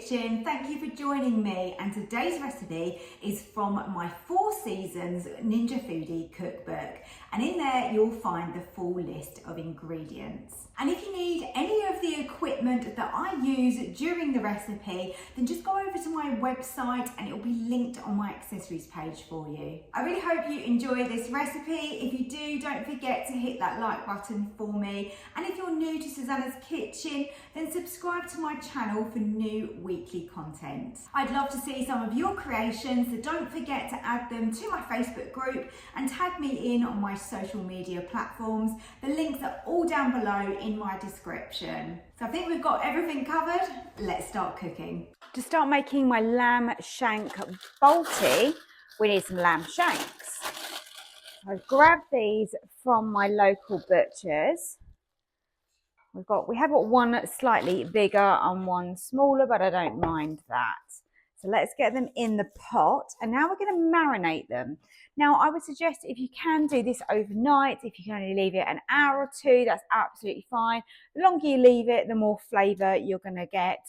kitchen. Thank you for joining me, and today's recipe is from my 4 Seasons Ninja Foodie cookbook, and in there you'll find the full list of ingredients. And if you need any of the equipment that I use during the recipe, then just go over to my website and it'll be linked on my accessories page for you. I really hope you enjoy this recipe. If you do, don't forget to hit that like button for me, and if you're new to Susannah's Kitchen, then subscribe to my channel for new weekly content. I'd love to see some of your creations, so don't forget to add them to my Facebook group and tag me in on my social media platforms. The links are all down below in my description. So I think we've got everything covered. Let's start cooking. To start making my lamb shank Balti, we need some lamb shanks. I've grabbed these from my local butchers. We have got one slightly bigger and one smaller, but I don't mind that. So let's get them in the pot, and now we're going to marinate them. Now I would suggest, if you can do this overnight, if you can only leave it an hour or two, that's absolutely fine. The longer you leave it, the more flavour you're going to get.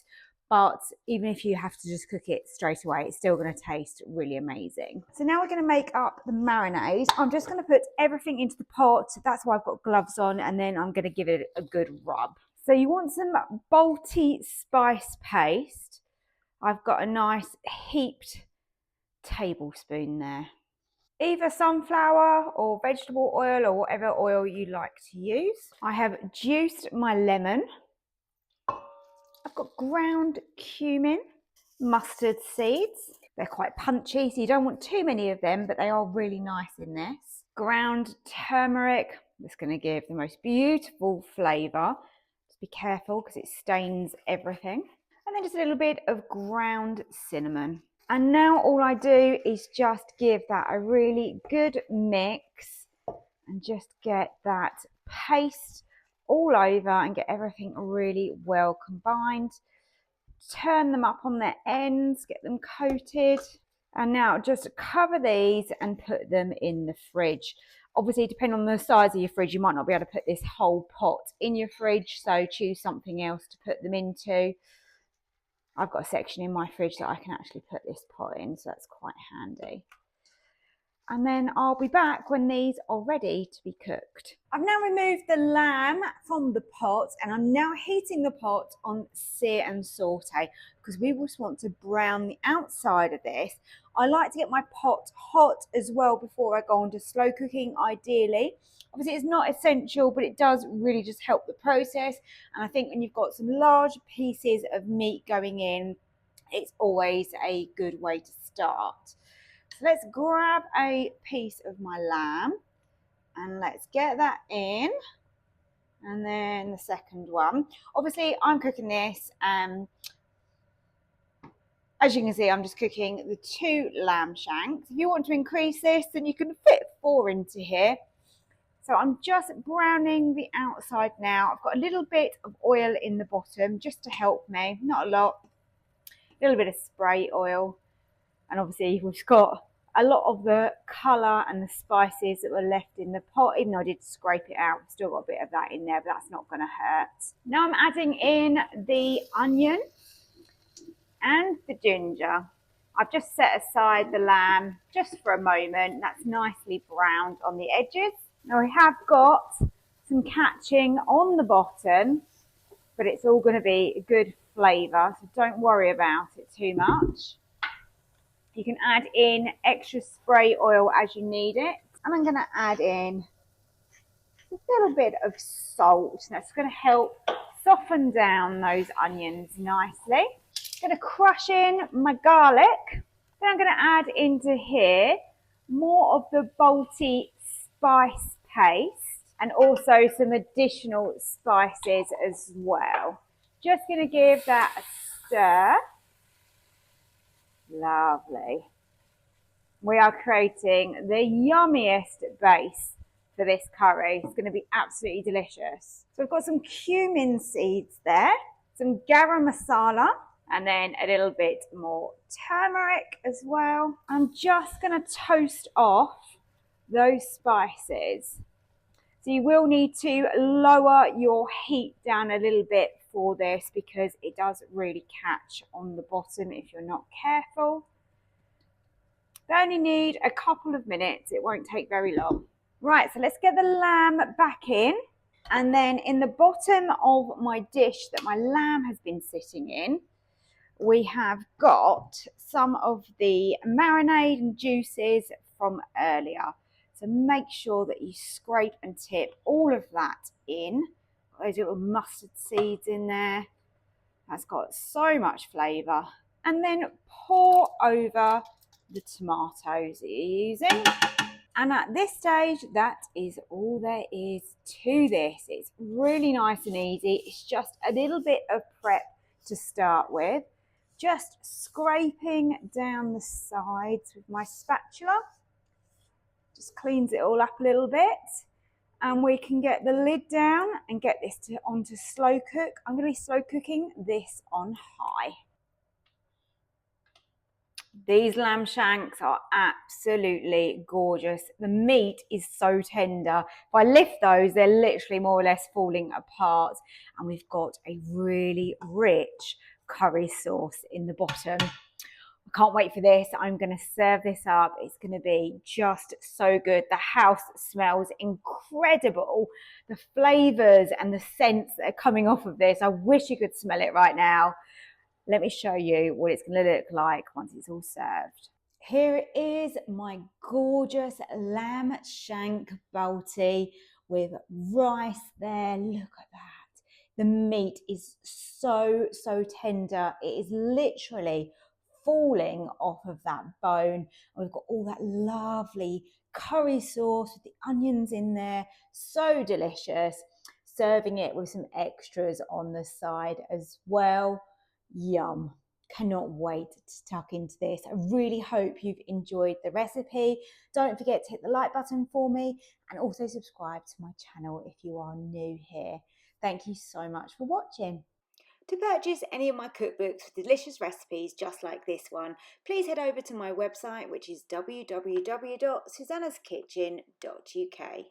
But even if you have to just cook it straight away, it's still going to taste really amazing. So now we're going to make up the marinade. I'm just going to put everything into the pot. That's why I've got gloves on, and then I'm going to give it a good rub. So you want some Balti spice paste. I've got a nice heaped tablespoon there. Either sunflower or vegetable oil or whatever oil you like to use. I have juiced my lemon. I've got ground cumin, mustard seeds. They're quite punchy, so you don't want too many of them, but they are really nice in this. Ground turmeric. That's going to give the most beautiful flavour. Just be careful because it stains everything. And then just a little bit of ground cinnamon. And now all I do is just give that a really good mix and just get that paste all over and get everything really well combined. Turn them up on their ends, get them coated, and now just cover these and put them in the fridge. Obviously, depending on the size of your fridge, you might not be able to put this whole pot in your fridge, so choose something else to put them into. I've got a section in my fridge that I can actually put this pot in, so that's quite handy. And then I'll be back when these are ready to be cooked. I've now removed the lamb from the pot, and I'm now heating the pot on sear and saute because we just want to brown the outside of this. I like to get my pot hot as well before I go on to slow cooking, ideally. Obviously it's not essential, but it does really just help the process. And I think when you've got some large pieces of meat going in, it's always a good way to start. So let's grab a piece of my lamb and let's get that in, and then the second one. Obviously I'm cooking this, as you can see, I'm just cooking the 2 lamb shanks. If you want to increase this, then you can fit 4 into here. So I'm just browning the outside now. I've got a little bit of oil in the bottom just to help me, not a lot, a little bit of spray oil. And obviously we've got a lot of the colour and the spices that were left in the pot. Even though I did scrape it out, I've still got a bit of that in there, but that's not going to hurt. Now I'm adding in the onion and the ginger. I've just set aside the lamb just for a moment. That's nicely browned on the edges. Now I have got some catching on the bottom, but it's all going to be a good flavour, so don't worry about it too much. You can add in extra spray oil as you need it. And I'm going to add in a little bit of salt. That's going to help soften down those onions nicely. I'm going to crush in my garlic. Then I'm going to add into here more of the Balti spice paste and also some additional spices as well. Just going to give that a stir. Lovely. We are creating the yummiest base for this curry. It's going to be absolutely delicious. So we've got some cumin seeds there, some garam masala, and then a little bit more turmeric as well. I'm just going to toast off those spices. So you will need to lower your heat down a little bit for this because it does really catch on the bottom if you're not careful. They only need a couple of minutes, it won't take very long. Right, so let's get the lamb back in. And then in the bottom of my dish that my lamb has been sitting in, we have got some of the marinade and juices from earlier. So make sure that you scrape and tip all of that in. Those little mustard seeds in there. That's got so much flavour. And then pour over the tomatoes that you're using. And at this stage, that is all there is to this. It's really nice and easy. It's just a little bit of prep to start with. Just scraping down the sides with my spatula. Just cleans it all up a little bit. And we can get the lid down and get this onto slow cook. I'm going to be slow cooking this on high. These lamb shanks are absolutely gorgeous. The meat is so tender. If I lift those, they're literally more or less falling apart. And we've got a really rich curry sauce in the bottom. I can't wait for this. I'm going to serve this up. It's going to be just so good. The house smells incredible. The flavours and the scents that are coming off of this, I wish you could smell it right now. Let me show you what it's going to look like once it's all served. Here is my gorgeous lamb shank Balti with rice there. Look at that. The meat is so tender. It is literally falling off of that bone. And we've got all that lovely curry sauce with the onions in there. So delicious. Serving it with some extras on the side as well. Yum. Cannot wait to tuck into this. I really hope you've enjoyed the recipe. Don't forget to hit the like button for me and also subscribe to my channel if you are new here. Thank you so much for watching. To purchase any of my cookbooks with delicious recipes just like this one, please head over to my website, which is www.susannahskitchen.uk.